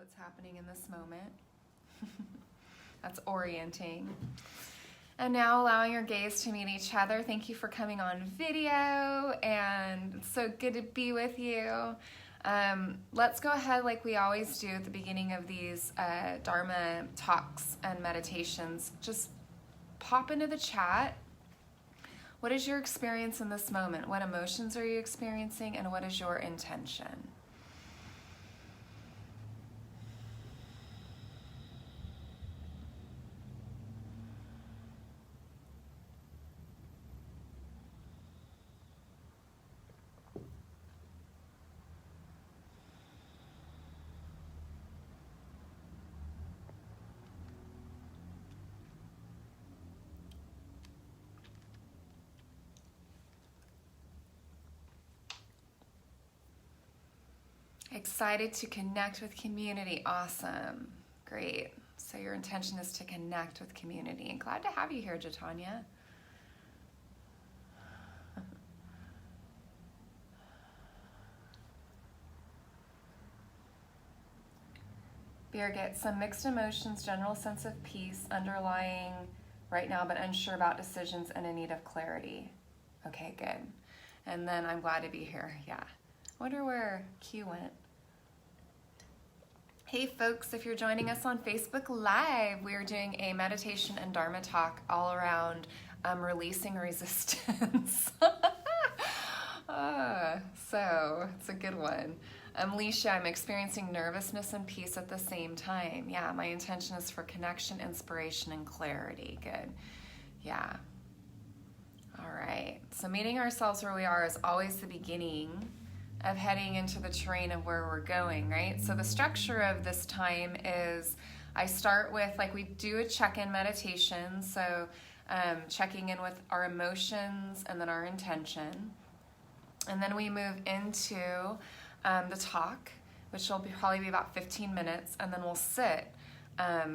what's happening in this moment. That's orienting. And now allowing your gaze to meet each other. Thank you for coming on video, and it's so good to be with you. Let's go ahead like we always do at the beginning of these Dharma talks and meditations. Just pop into the chat. What is your experience in this moment? What emotions are you experiencing, and what is your intention? Excited to connect with community. Awesome. Great. So your intention is to connect with community. And glad to have you here, Jatanya. Birgit, some mixed emotions, general sense of peace underlying right now, but unsure about decisions and in need of clarity. Okay, good. And then I'm glad to be here. Yeah. Wonder where Q went. Hey folks, if you're joining us on Facebook Live, we are doing a meditation and Dharma talk all around releasing resistance. So it's a good one. Leisha, I'm experiencing nervousness and peace at the same time. Yeah, my intention is for connection, inspiration, and clarity. Good. Yeah. All right. So meeting ourselves where we are is always the beginning of heading into the terrain of where we're going, right? So the structure of this time is I start with, like, we do a check-in meditation, so checking in with our emotions and then our intention. And then we move into the talk, which will probably be about 15 minutes, and then we'll sit.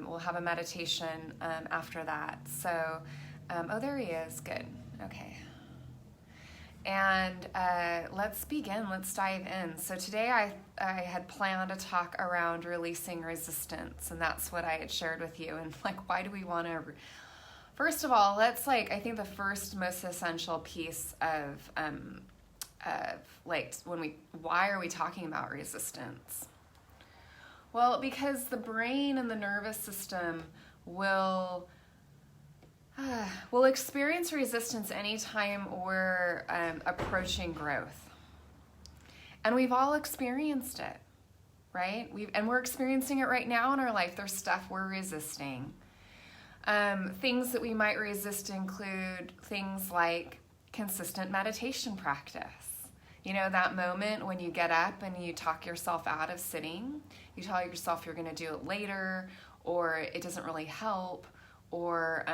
We'll have a meditation after that. So, oh, there he is. Good. Okay. And let's begin. Let's dive in. So today I had planned a talk around releasing resistance, and that's what I had shared with you. And like, why do we want to? First of all, let's I think the first most essential piece of why are we talking about resistance? Well, because the brain and the nervous system will experience resistance anytime we're approaching growth. And we've all experienced it, right? We're experiencing it right now in our life. There's stuff we're resisting. Things that we might resist include things like consistent meditation practice. You know, that moment when you get up and you talk yourself out of sitting, you tell yourself you're going to do it later, or it doesn't really help, or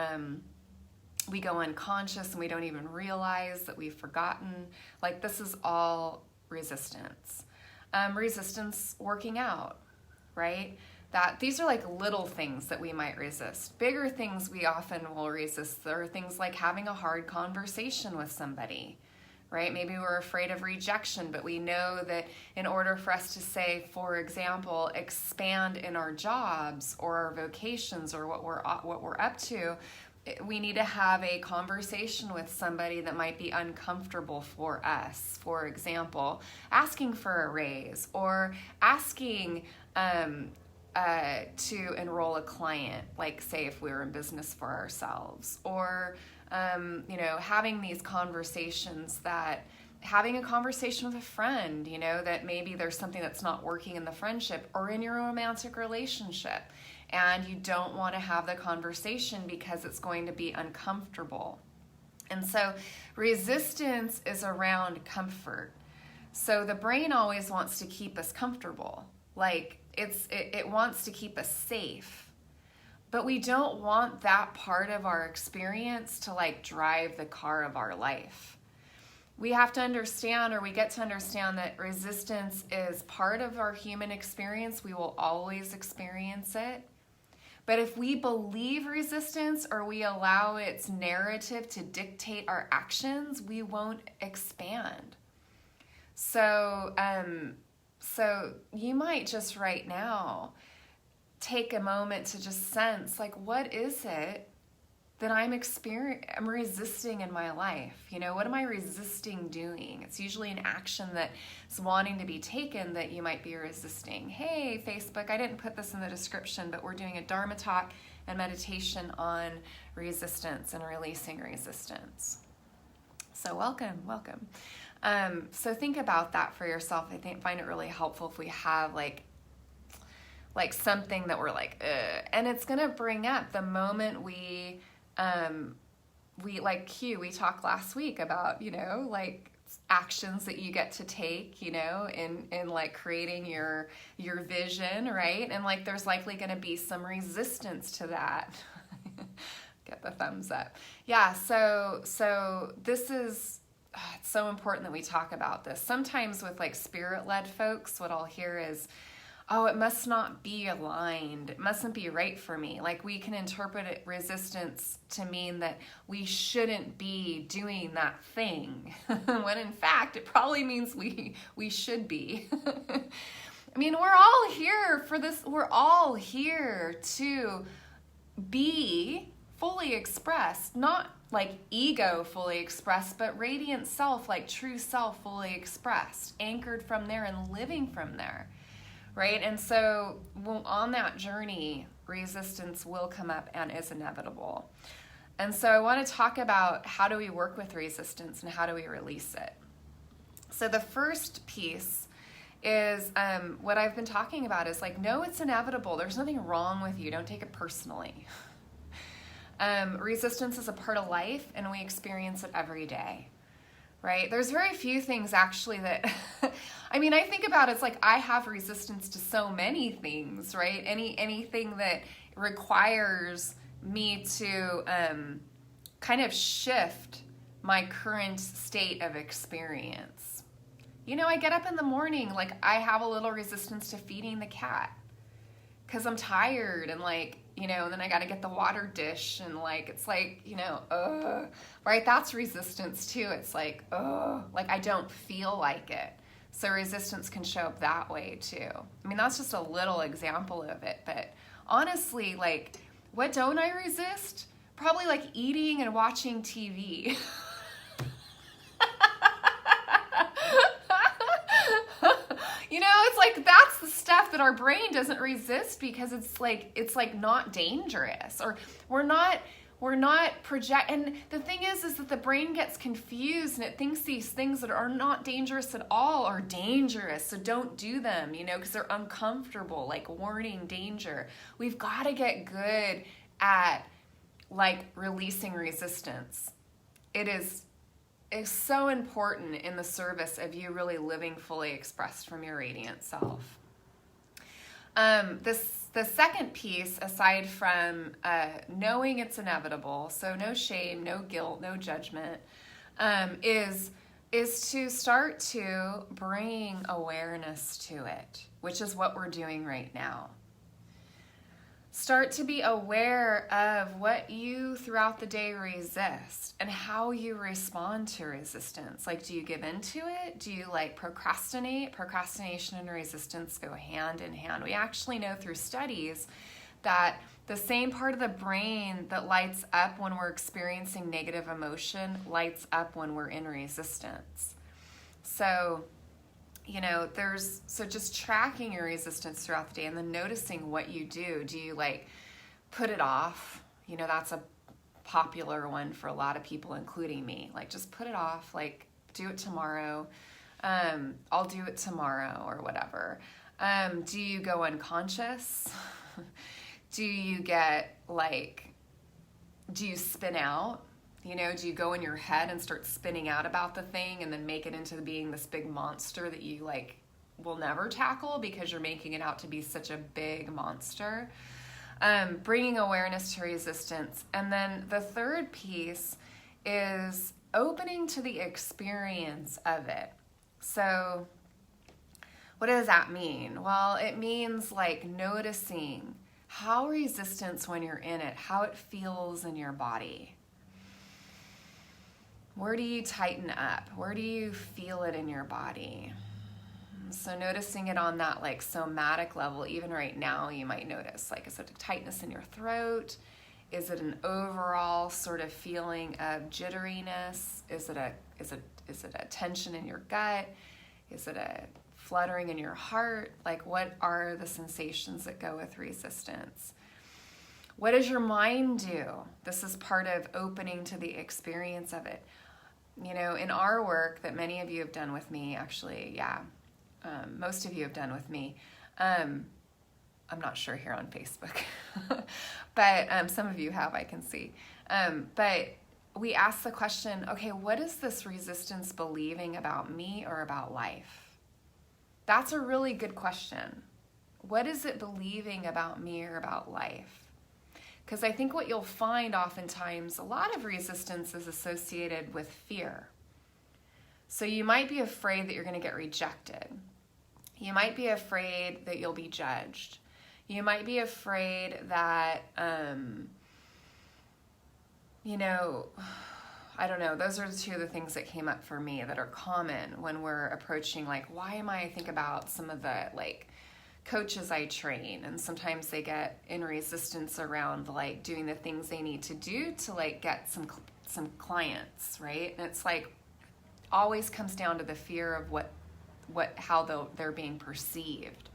we go unconscious and we don't even realize that we've forgotten. Like, this is all resistance. Resistance working out, right? These are like little things that we might resist. Bigger things we often will resist are things like having a hard conversation with somebody, right? Maybe we're afraid of rejection, but we know that in order for us to say, for example, expand in our jobs or our vocations or what we're up to, we need to have a conversation with somebody that might be uncomfortable for us. For example, asking for a raise or asking to enroll a client, like say if we were in business for ourselves, or having these conversations having a conversation with a friend, that maybe there's something that's not working in the friendship or in your romantic relationship, and you don't want to have the conversation because it's going to be uncomfortable. And so resistance is around comfort. So the brain always wants to keep us comfortable. Like it wants to keep us safe. But we don't want that part of our experience to drive the car of our life. We have to understand, or we get to understand, that resistance is part of our human experience. We will always experience it. But if we believe resistance or we allow its narrative to dictate our actions, we won't expand. So So you might just right now take a moment to just sense, like, what is it that I'm resisting in my life? What am I resisting doing? It's usually an action that is wanting to be taken that you might be resisting. Hey, Facebook, I didn't put this in the description, but we're doing a Dharma talk and meditation on resistance and releasing resistance. So welcome. So think about that for yourself. I find it really helpful if we have like something that we're like, ugh. And it's gonna bring up the moment we like Q, we talked last week about, like actions that you get to take, in like creating your vision, right? And like there's likely gonna be some resistance to that. Get the thumbs up. Yeah, so this is, it's so important that we talk about this. Sometimes with like spirit-led folks, what I'll hear is, oh, it must not be aligned. It mustn't be right for me. Like we can interpret resistance to mean that we shouldn't be doing that thing. When in fact, it probably means we should be. I mean, we're all here for this. We're all here to be fully expressed, not like ego fully expressed, but radiant self, like true self fully expressed, anchored from there and living from there. Right? And so on that journey, resistance will come up and is inevitable. And so I want to talk about how do we work with resistance and how do we release it. So the first piece is what I've been talking about is like, no, it's inevitable. There's nothing wrong with you. Don't take it personally. Resistance is a part of life and we experience it every day. Right? There's very few things actually that, I mean, I think about it's like I have resistance to so many things, right? Anything that requires me to kind of shift my current state of experience. I get up in the morning, like I have a little resistance to feeding the cat because I'm tired and like, and then I got to get the water dish and like, it's like, right? That's resistance too. It's like, like I don't feel like it. So resistance can show up that way too. I mean, that's just a little example of it, but honestly, like what don't I resist? Probably like eating and watching TV. It's like that's the stuff that our brain doesn't resist because it's like not dangerous, or we're not project. And the thing is that the brain gets confused and it thinks these things that are not dangerous at all are dangerous. So don't do them, because they're uncomfortable, like warning, danger. We've got to get good at like releasing resistance. It is so important in the service of you really living fully expressed from your radiant self. The second piece, aside from knowing it's inevitable, so no shame, no guilt, no judgment, is to start to bring awareness to it, which is what we're doing right now. Start to be aware of what you throughout the day resist and how you respond to resistance. Like, do you give into it? Do you like procrastinate? Procrastination and resistance go hand in hand. We actually know through studies that the same part of the brain that lights up when we're experiencing negative emotion lights up when we're in resistance. So just tracking your resistance throughout the day and then noticing what you do. Do you like put it off? That's a popular one for a lot of people, including me. Like just put it off, like do it tomorrow. I'll do it tomorrow or whatever. Do you go unconscious? Do you do you spin out? Do you go in your head and start spinning out about the thing and then make it into being this big monster that you like will never tackle because you're making it out to be such a big monster? Bringing awareness to resistance. And then the third piece is opening to the experience of it. So what does that mean? Well, it means like noticing how resistance when you're in it, how it feels in your body. Where do you tighten up? Where do you feel it in your body? So noticing it on that like somatic level, even right now, you might notice like, is it a tightness in your throat? Is it an overall sort of feeling of jitteriness? Is it a tension in your gut? Is it a fluttering in your heart? Like, what are the sensations that go with resistance? What does your mind do? This is part of opening to the experience of it. You know, in our work that many of you have done with me, actually, most of you have done with me. I'm not sure here on Facebook, but some of you have, I can see. But we ask the question, okay, what is this resistance believing about me or about life? That's a really good question. What is it believing about me or about life? Because I think what you'll find oftentimes, a lot of resistance is associated with fear. So you might be afraid that you're going to get rejected. You might be afraid that you'll be judged. You might be afraid that, I don't know, those are two of the things that came up for me that are common when we're approaching, like, why am I think about some of the, like, coaches I train, and sometimes they get in resistance around like doing the things they need to do to like get some clients, right? And it's like always comes down to the fear of how they're being perceived.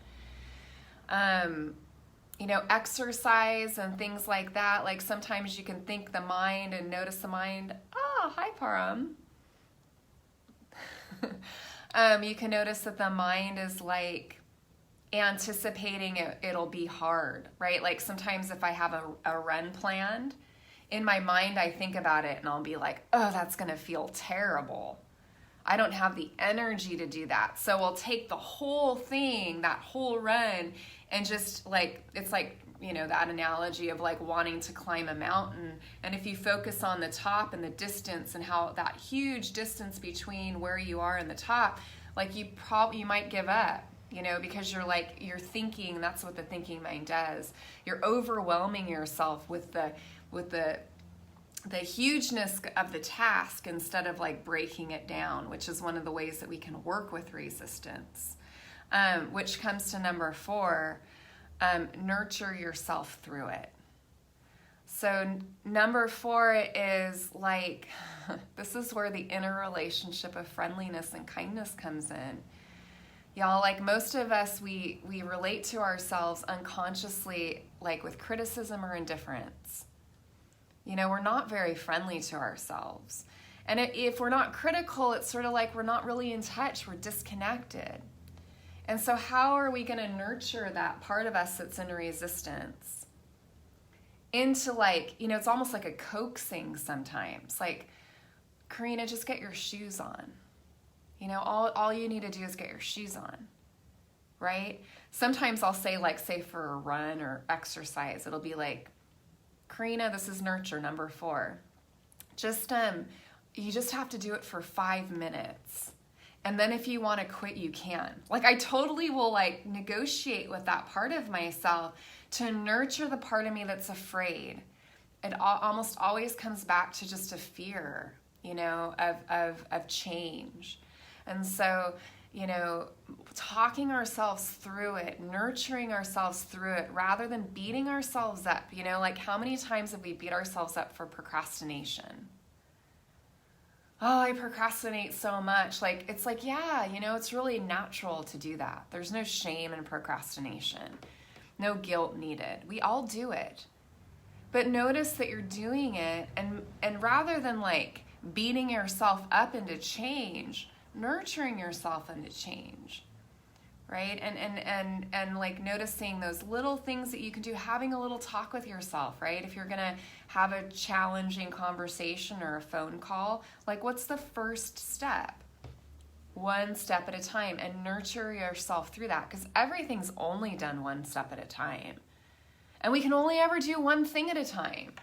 Exercise and things like that. Like sometimes you can think the mind and notice the mind. Oh, hi, Param. You can notice that the mind is like anticipating it'll be hard, right? Like sometimes if I have a run planned, in my mind I think about it and I'll be like, oh, that's gonna feel terrible. I don't have the energy to do that. So I'll take the whole thing, that whole run, and just like, it's like, that analogy of like wanting to climb a mountain. And if you focus on the top and the distance and how that huge distance between where you are and the top, like you might give up. Because you're thinking, that's what the thinking mind does. You're overwhelming yourself with the hugeness of the task instead of like breaking it down, which is one of the ways that we can work with resistance. Which comes to number 4, nurture yourself through it. So number 4 is like, this is where the inner relationship of friendliness and kindness comes in. Y'all, like most of us, we relate to ourselves unconsciously, like with criticism or indifference. We're not very friendly to ourselves. And if we're not critical, it's sort of like we're not really in touch, we're disconnected. And so how are we going to nurture that part of us that's in resistance? Into like, it's almost like a coaxing sometimes. Like, Karina, just get your shoes on. All you need to do is get your shoes on, right? Sometimes I'll say for a run or exercise, it'll be like, Karina, this is nurture number 4. You just have to do it for 5 minutes. And then if you want to quit, you can. Like I totally will like negotiate with that part of myself to nurture the part of me that's afraid. It almost always comes back to just a fear, of change. And so, talking ourselves through it, nurturing ourselves through it, rather than beating ourselves up, like how many times have we beat ourselves up for procrastination? Oh, I procrastinate so much. Like, it's like, yeah, it's really natural to do that. There's no shame in procrastination, no guilt needed. We all do it. But notice that you're doing it, and rather than like beating yourself up into change, nurturing yourself into change, right? And like noticing those little things that you can do, having a little talk with yourself, right? If you're gonna have a challenging conversation or a phone call, like what's the first step? One step at a time, and nurture yourself through that, because everything's only done one step at a time. And we can only ever do one thing at a time.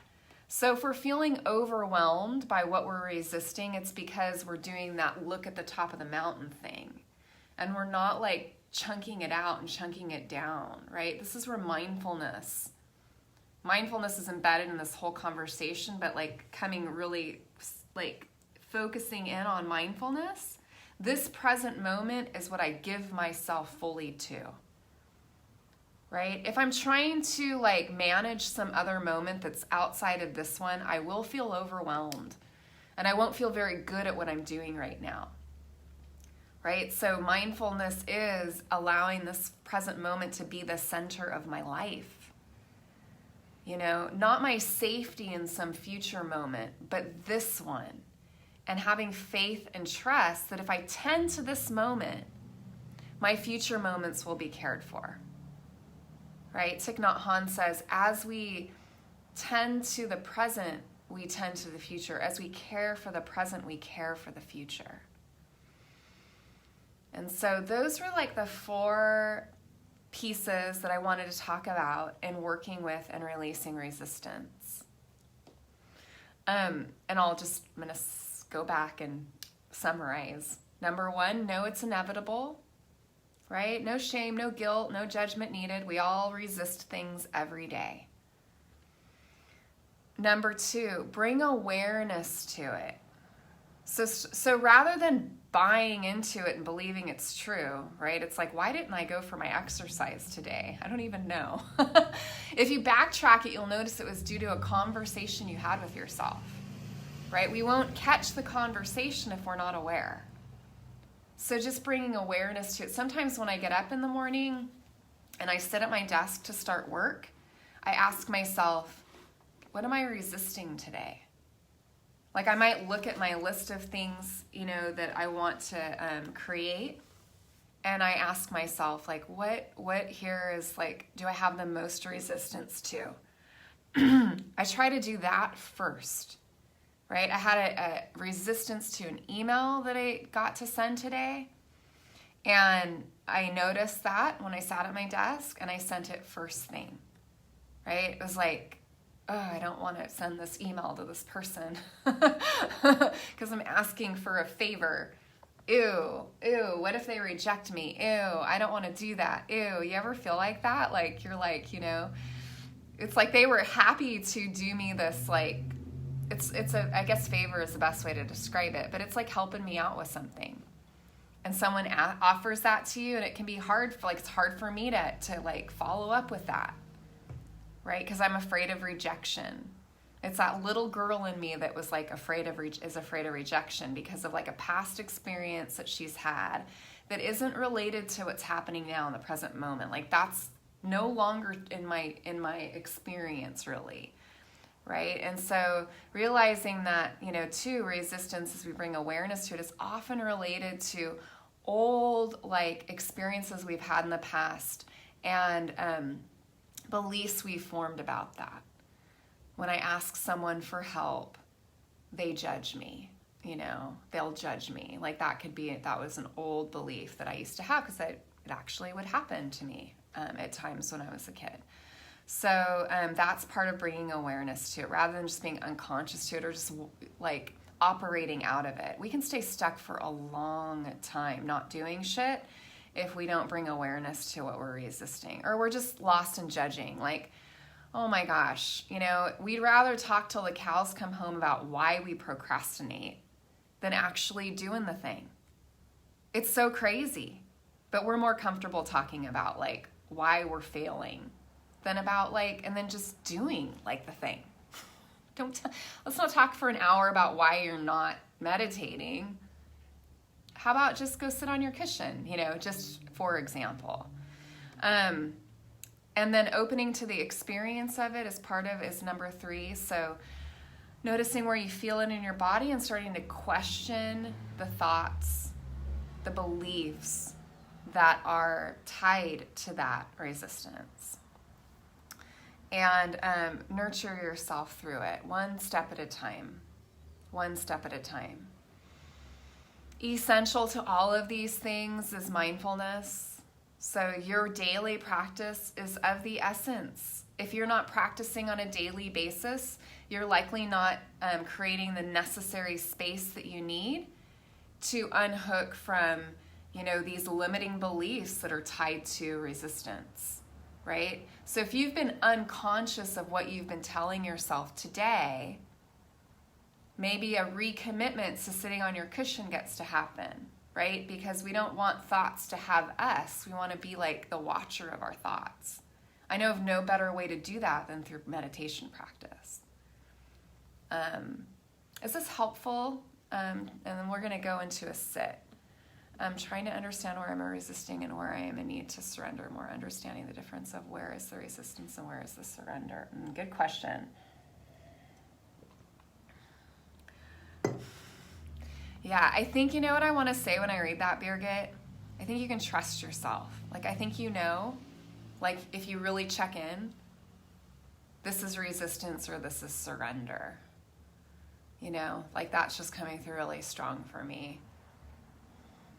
So if we're feeling overwhelmed by what we're resisting, it's because we're doing that look at the top of the mountain thing. And we're not like chunking it out and chunking it down, right? This is where mindfulness is embedded in this whole conversation, but like coming really like focusing in on mindfulness. This present moment is what I give myself fully to. Right? If I'm trying to like manage some other moment that's outside of this one, I will feel overwhelmed and I won't feel very good at what I'm doing right now. Right? So mindfulness is allowing this present moment to be the center of my life. You know, not my safety in some future moment, but this one. And having faith and trust that if I tend to this moment, my future moments will be cared for. Right? Thich Nhat Hanh says, as we tend to the present, we tend to the future. As we care for the present, we care for the future. And so those were like the 4 pieces that I wanted to talk about in working with and releasing resistance. And I'm going to go back and summarize. Number 1, know it's inevitable. Right? No shame, no guilt, no judgment needed. We all resist things every day. Number 2, bring awareness to it. So rather than buying into it and believing it's true, right? It's like, why didn't I go for my exercise today? I don't even know. If you backtrack it, you'll notice it was due to a conversation you had with yourself, right? We won't catch the conversation if we're not aware. So just bringing awareness to it. Sometimes when I get up in the morning and I sit at my desk to start work, I ask myself, what am I resisting today? Like I might look at my list of things, you know, that I want to create. And I ask myself, like, what here is like, do I have the most resistance to? I try to do that first. Right? I had a resistance to an email that I got to send today. And I noticed that when I sat at my desk and I sent it first thing. Right? It was like, oh, I don't want to send this email to this person because I'm asking for a favor. Ew, what if they reject me? Ew, I don't want to do that. Ew, you ever feel like that? Like, you're like, you know, it's like they were happy to do me this, like, I guess favor is the best way to describe it, but it's like helping me out with something. And someone offers that to you and it can be hard, it's hard for me to like follow up with that, right? Because I'm afraid of rejection. It's that little girl in me that was like afraid of rejection because of like a past experience that she's had that isn't related to what's happening now in the present moment. Like that's no longer in my experience really. Right? And so realizing that, you know, too, resistance, as we bring awareness to it, is often related to old, like, experiences we've had in the past and beliefs we've formed about that. When I ask someone for help, they judge me, you know, they'll judge me. Like that was an old belief that I used to have because it actually would happen to me at times when I was a kid. So that's part of bringing awareness to it rather than just being unconscious to it or just like operating out of it. We can stay stuck for a long time not doing shit if we don't bring awareness to what we're resisting or we're just lost in judging. Like, oh my gosh, you know, we'd rather talk till the cows come home about why we procrastinate than actually doing the thing. It's so crazy, but we're more comfortable talking about like why we're failing than about like, and then just doing like the thing. Let's not talk for an hour about why you're not meditating. How about just go sit on your cushion, you know, just for example. And then opening to the experience of it is number 3. So noticing where you feel it in your body and starting to question the thoughts, the beliefs that are tied to that resistance. And nurture yourself through it, one step at a time. Essential to all of these things is mindfulness. So your daily practice is of the essence. If you're not practicing on a daily basis, you're likely not creating the necessary space that you need to unhook from, you know, these limiting beliefs that are tied to resistance. Right? So if you've been unconscious of what you've been telling yourself today, maybe a recommitment to sitting on your cushion gets to happen, right? Because we don't want thoughts to have us. We want to be like the watcher of our thoughts. I know of no better way to do that than through meditation practice. Is this helpful? And then we're going to go into a sit. I'm trying to understand where I'm resisting and where I am in need to surrender more, understanding the difference of where is the resistance and where is the surrender. Good question. Yeah, I think you know what I want to say when I read that, Birgit? I think you can trust yourself. Like, I think you know, like, if you really check in, this is resistance or this is surrender. You know, like that's just coming through really strong for me.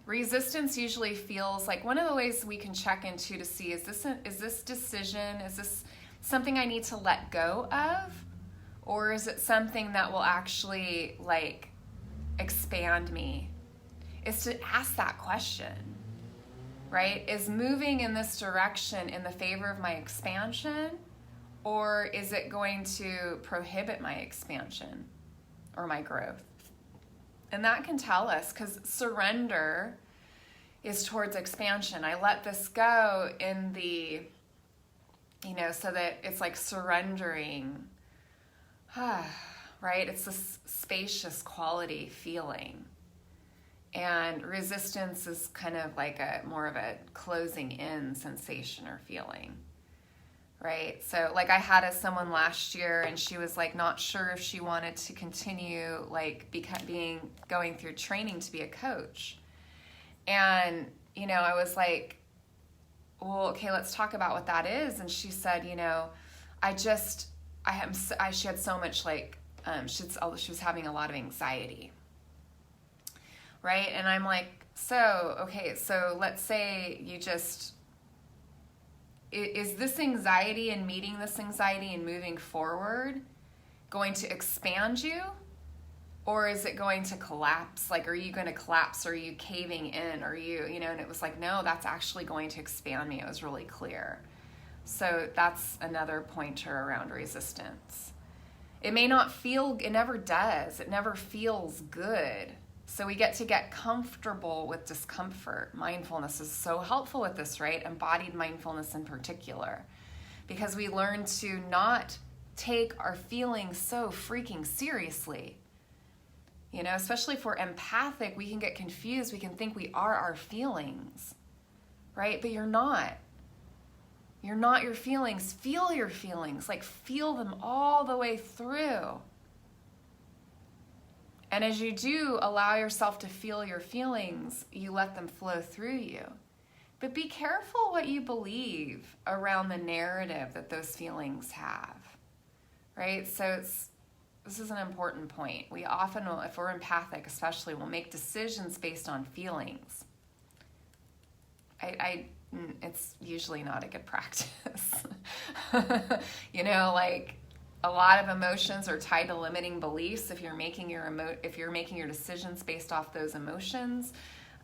Resistance usually feels like one of the ways we can check into to see, is this decision, is this something I need to let go of? Or is it something that will actually like expand me? Is to ask that question, right? Is moving in this direction in the favor of my expansion, or is it going to prohibit my expansion or my growth? And that can tell us, because surrender is towards expansion. I let this go in the, you know, so that it's like surrendering, right? It's this spacious quality feeling. And resistance is kind of like more of a closing in sensation or feeling, right? So like I had someone last year, and she was like not sure if she wanted to continue like going through training to be a coach. And, you know, I was like, well, okay, let's talk about what that is. And she said, you know, she had so much like, she was having a lot of anxiety. Right? And I'm like, okay, so let's say you just, is this anxiety and meeting this anxiety and moving forward going to expand you? Or is it going to collapse? Like, are you going to collapse? Or are you caving in? Or you know, and it was like, no, that's actually going to expand me. It was really clear. So that's another pointer around resistance. It may not feel, it never does. It never feels good. So we get to get comfortable with discomfort. Mindfulness is so helpful with this, right? Embodied mindfulness in particular. Because we learn to not take our feelings so freaking seriously. You know, especially if we're empathic, we can get confused. We can think we are our feelings, right? But you're not. You're not your feelings. Feel your feelings. Like, feel them all the way through. And as you do allow yourself to feel your feelings, you let them flow through you. But be careful what you believe around the narrative that those feelings have, right? So this is an important point. We often will, if we're empathic especially, will make decisions based on feelings. It's usually not a good practice. You know, like a lot of emotions are tied to limiting beliefs. If you're making your decisions based off those emotions,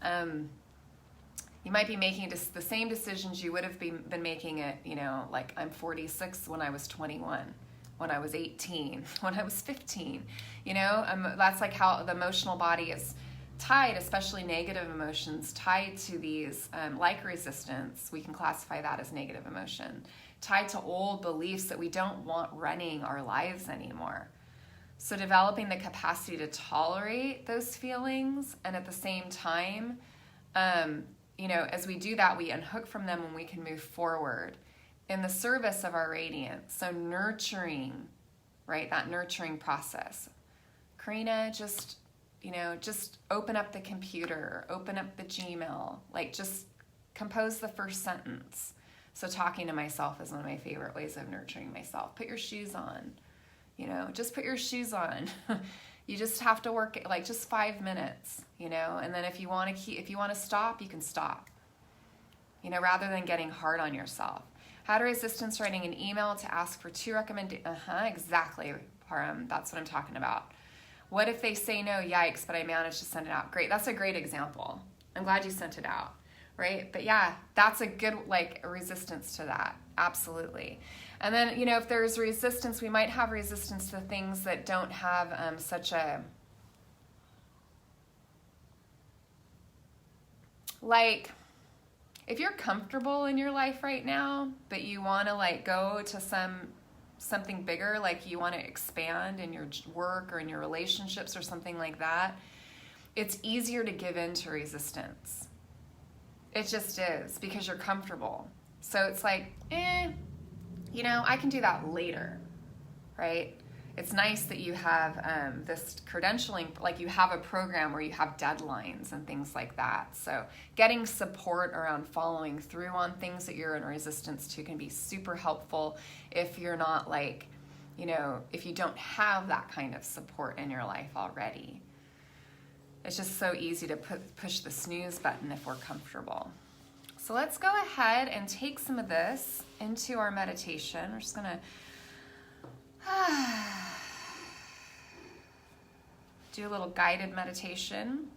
you might be making the same decisions you would have been making at, you know, like I'm 46 when I was 21. When I was 18, when I was 15, you know, that's like how the emotional body is tied, especially negative emotions, tied to these, like resistance. We can classify that as negative emotion, tied to old beliefs that we don't want running our lives anymore. So developing the capacity to tolerate those feelings, and at the same time, you know, as we do that, we unhook from them and we can move forward in the service of our radiance. So nurturing, right? That nurturing process. Karina, just open up the computer, open up the Gmail, like just compose the first sentence. So talking to myself is one of my favorite ways of nurturing myself. Put your shoes on, you know, just put your shoes on. You just have to work like just 5 minutes, you know, and then if you want to stop, you can stop, you know, rather than getting hard on yourself. How to resistance writing an email to ask for 2 recommendations. Exactly, Param. That's what I'm talking about. What if they say no? Yikes, but I managed to send it out. Great. That's a great example. I'm glad you sent it out, right? But yeah, that's a good, like, resistance to that. Absolutely. And then, you know, if there's resistance, we might have resistance to things that don't have such a Like, if you're comfortable in your life right now, but you want to like go to something bigger, like you want to expand in your work or in your relationships or something like that, it's easier to give in to resistance. It just is, because you're comfortable. So it's like, I can do that later, right? It's nice that you have this credentialing, like you have a program where you have deadlines and things like that. So getting support around following through on things that you're in resistance to can be super helpful if you're not like, if you don't have that kind of support in your life already. It's just so easy to push the snooze button if we're comfortable. So let's go ahead and take some of this into our meditation. We're just going to do a little guided meditation.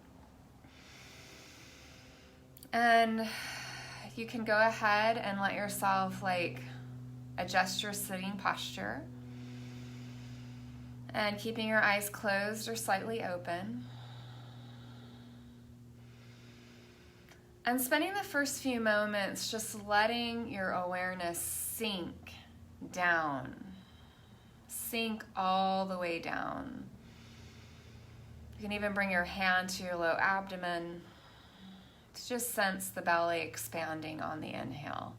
And you can go ahead and let yourself like adjust your sitting posture. And keeping your eyes closed or slightly open. And spending the first few moments just letting your awareness sink down. Sink all the way down. You can even bring your hand to your low abdomen to just sense the belly expanding on the inhale.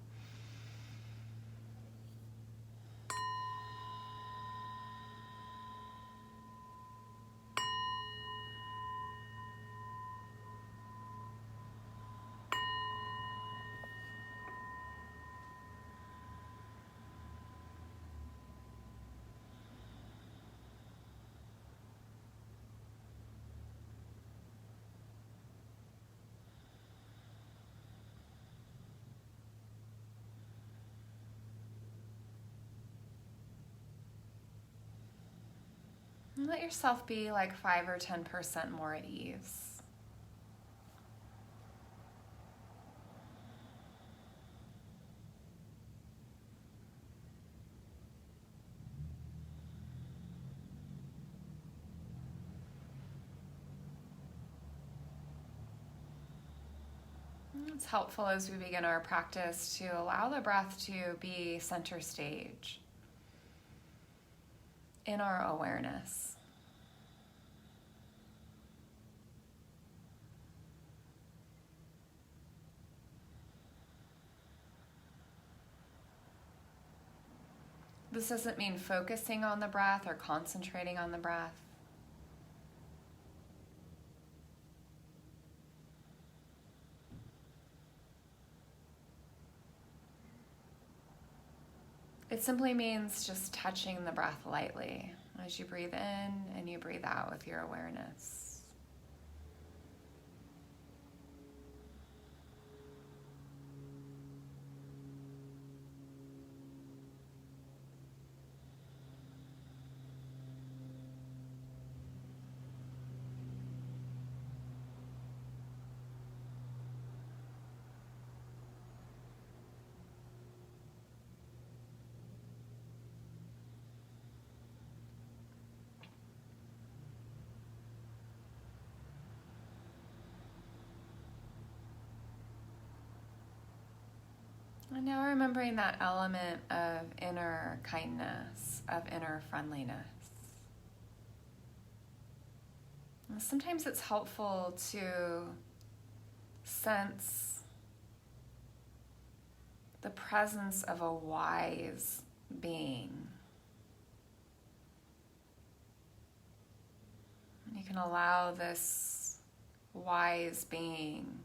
And let yourself be like 5 or 10% more at ease. It's helpful as we begin our practice to allow the breath to be center stage in our awareness. This doesn't mean focusing on the breath or concentrating on the breath. It simply means just touching the breath lightly as you breathe in and you breathe out with your awareness. And now remembering that element of inner kindness, of inner friendliness. And sometimes it's helpful to sense the presence of a wise being. You can allow this wise being.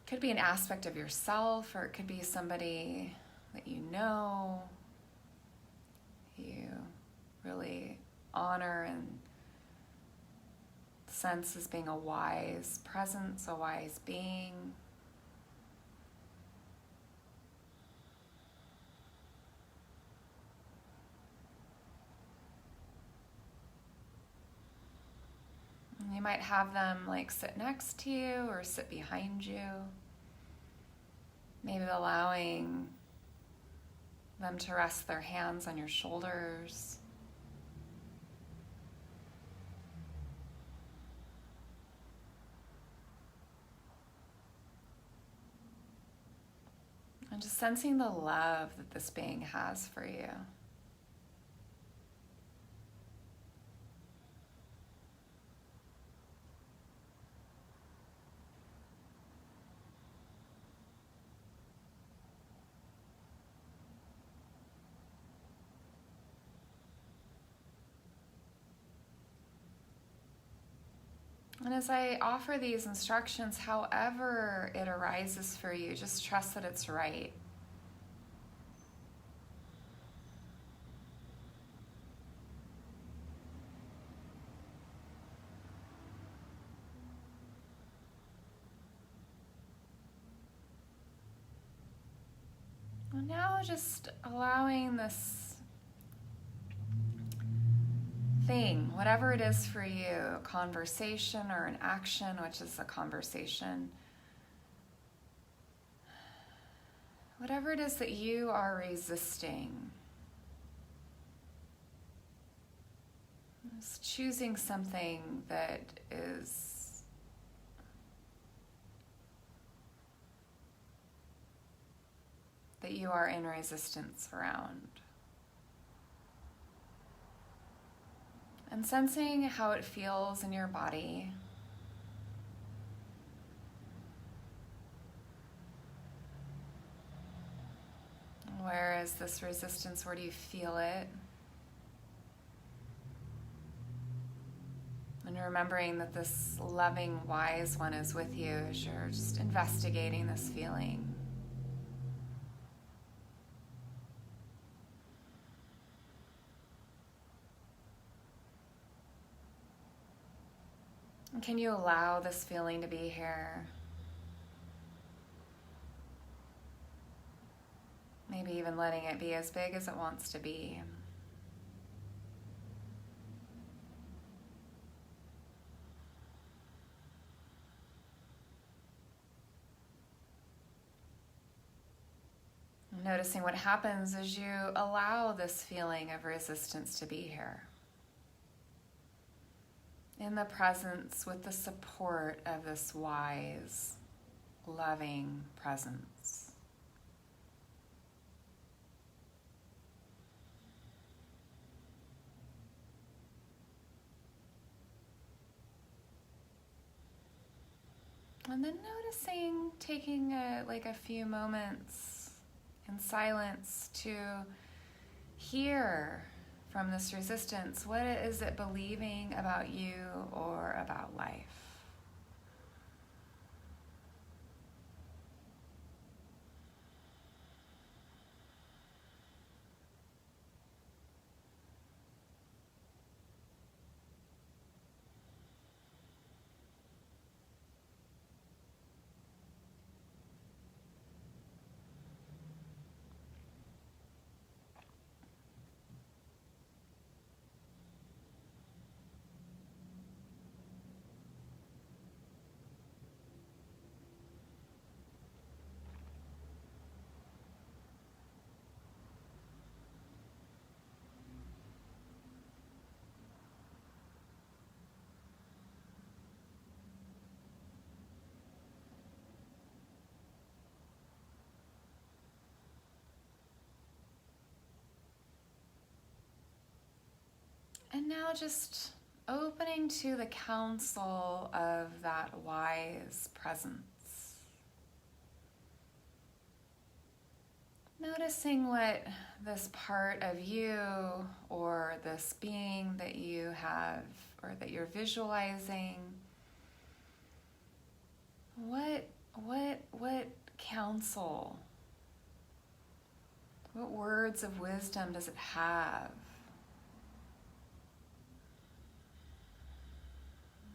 Could be an aspect of yourself, or it could be somebody that you know, you really honor and sense as being a wise presence, a wise being. You might have them like sit next to you or sit behind you. Maybe allowing them to rest their hands on your shoulders. And just sensing the love that this being has for you. And as I offer these instructions, however it arises for you, just trust that it's right. And now just allowing this thing, whatever it is for you, a conversation or an action, which is a conversation, whatever it is that you are resisting, just choosing something that is that you are in resistance around. And sensing how it feels in your body. Where is this resistance? Where do you feel it? And remembering that this loving, wise one is with you as you're just investigating this feeling. And can you allow this feeling to be here? Maybe even letting it be as big as it wants to be. Noticing what happens as you allow this feeling of resistance to be here. In the presence, with the support of this wise, loving presence. And then noticing, taking a few moments in silence to hear from this resistance, what is it believing about you or about life? And now just opening to the counsel of that wise presence. Noticing what this part of you or this being that you have or that you're visualizing, what counsel, what words of wisdom does it have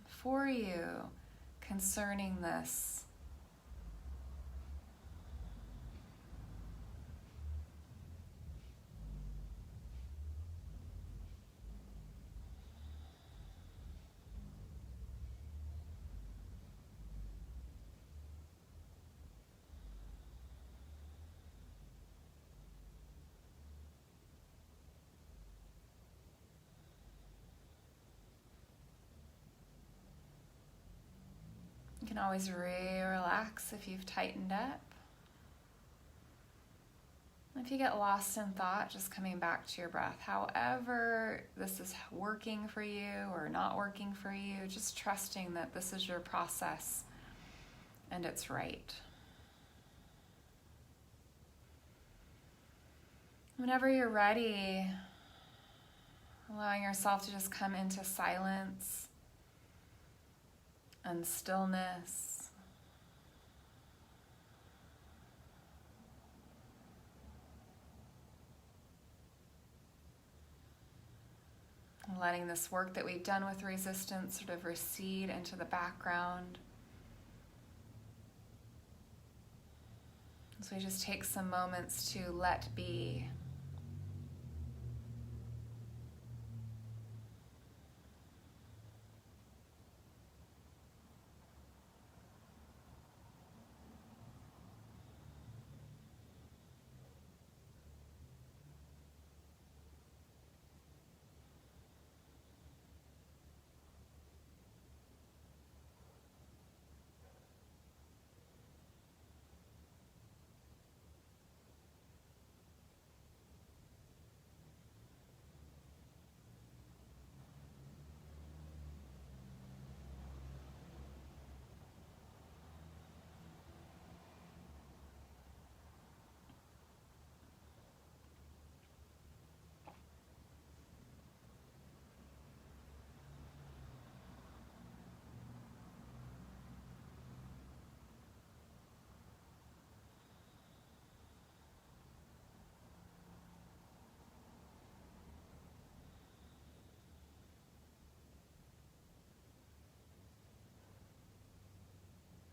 for you concerning this? You can always relax if you've tightened up. If you get lost in thought, just coming back to your breath. However this is working for you or not working for you, just trusting that this is your process and it's right. Whenever you're ready, allowing yourself to just come into silence and stillness. Letting this work that we've done with resistance sort of recede into the background. So we just take some moments to let be.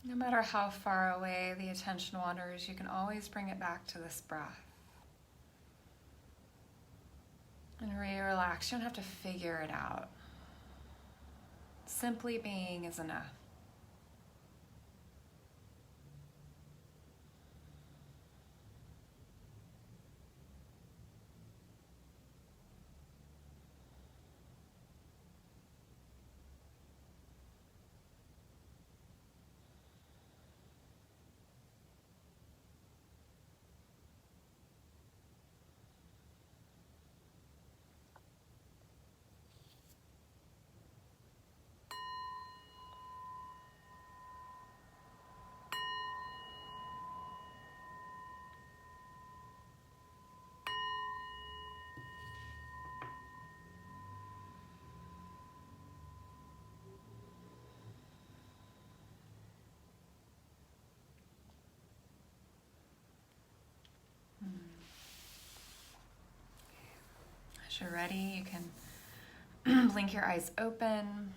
No matter how far away the attention wanders, you can always bring it back to this breath. And relax. You don't have to figure it out. Simply being is enough. As you're ready, you can blink your eyes open.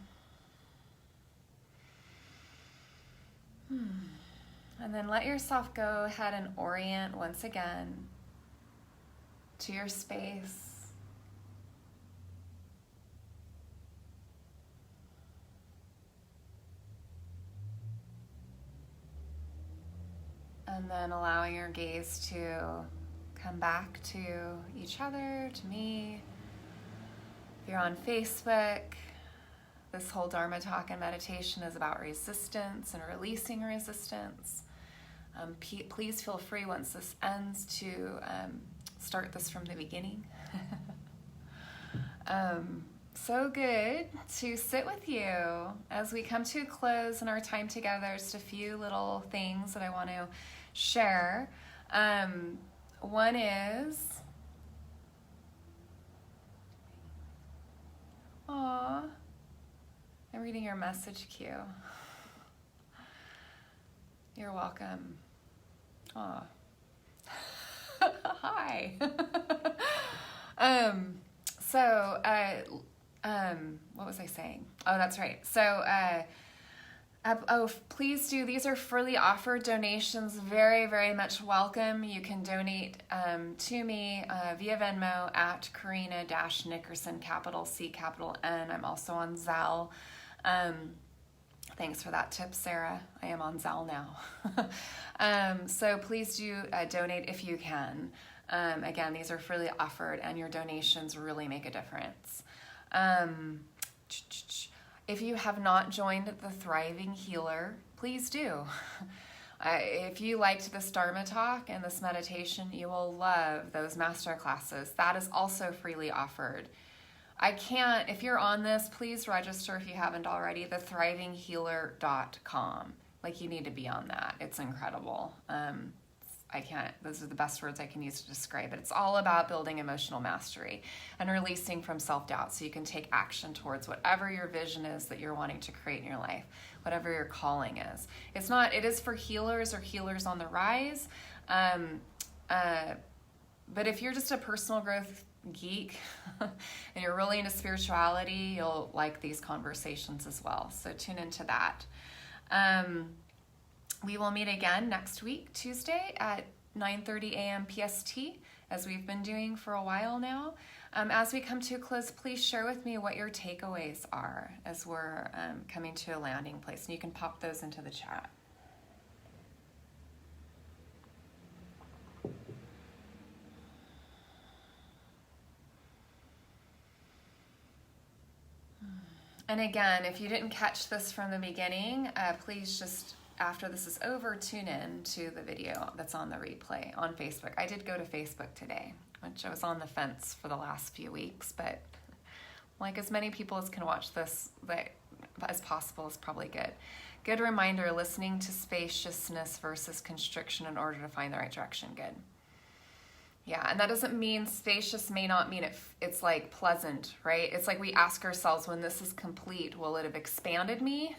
And then let yourself go ahead and orient once again to your space. And then allowing your gaze to come back to each other, to me. If you're on Facebook, this whole Dharma talk and meditation is about resistance and releasing resistance. Please feel free once this ends to start this from the beginning. So good to sit with you as we come to a close in our time together. Just a few little things that I want to share. One is, I'm reading your message queue. You're welcome. Aw. Hi. What was I saying? Oh, that's right. Please do. These are freely offered donations. Very, very much welcome. You can donate to me via Venmo at Karina-Nickerson, capital C, capital N. I'm also on Zelle. Thanks for that tip, Sarah. I am on Zelle now. So please do donate if you can. Again, these are freely offered and your donations really make a difference. If you have not joined the Thriving Healer, please do. If you liked this Dharma talk and this meditation, you will love those master classes. That is also freely offered. If you're on this, please register if you haven't already, thethrivinghealer.com. Like, you need to be on that. It's incredible. Those are the best words I can use to describe it. It's all about building emotional mastery and releasing from self-doubt so you can take action towards whatever your vision is that you're wanting to create in your life, whatever your calling is. It is for healers or healers on the rise. But if you're just a personal growth geek and you're really into spirituality, you'll like these conversations as well. So tune into that. We will meet again next week, Tuesday at 9:30 a.m. PST, as we've been doing for a while now. As we come to a close, please share with me what your takeaways are as we're coming to a landing place. And you can pop those into the chat. And again, if you didn't catch this from the beginning, please just, after this is over, tune in to the video that's on the replay on Facebook. I did go to Facebook today, which I was on the fence for the last few weeks, but like as many people as can watch this as possible is probably good. Good reminder, listening to spaciousness versus constriction in order to find the right direction. Good. Yeah, and that doesn't mean spacious may not mean it's like pleasant, right? It's like we ask ourselves, when this is complete, will it have expanded me,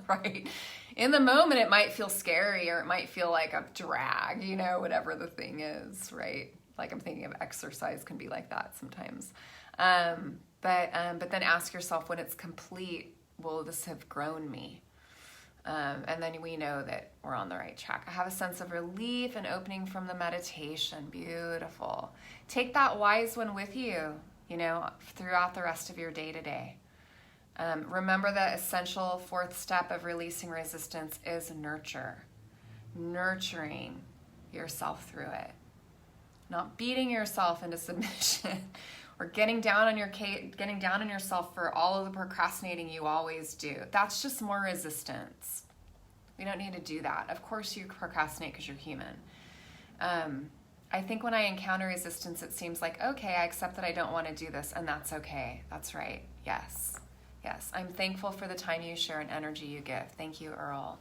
right? In the moment, it might feel scary or it might feel like a drag, whatever the thing is, right? Like I'm thinking of exercise can be like that sometimes. But then ask yourself, when it's complete, will this have grown me? And then we know that we're on the right track. I have a sense of relief and opening from the meditation. Beautiful. Take that wise one with you, throughout the rest of your day to day. Remember the essential fourth step of releasing resistance is nurture. Nurturing yourself through it. Not beating yourself into submission or getting down on yourself for all of the procrastinating you always do. That's just more resistance. We don't need to do that. Of course you procrastinate because you're human. I think when I encounter resistance, it seems like, okay, I accept that I don't want to do this, and that's okay. That's right. Yes. I'm thankful for the time you share and energy you give. Thank you, Earl.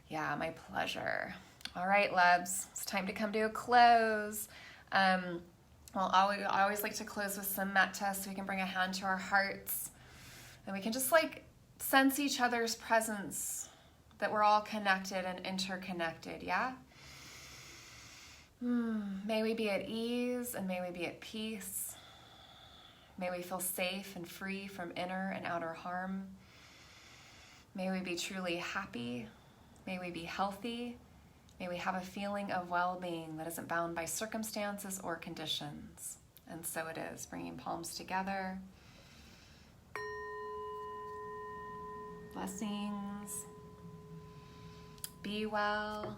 Yeah, my pleasure. All right, loves, it's time to come to a close. Well, I always like to close with some metta so we can bring a hand to our hearts and we can just sense each other's presence, that we're all connected and interconnected, yeah? May we be at ease and may we be at peace. May we feel safe and free from inner and outer harm. May we be truly happy. May we be healthy. May we have a feeling of well-being that isn't bound by circumstances or conditions. And so it is, bringing palms together. Blessings. Be well.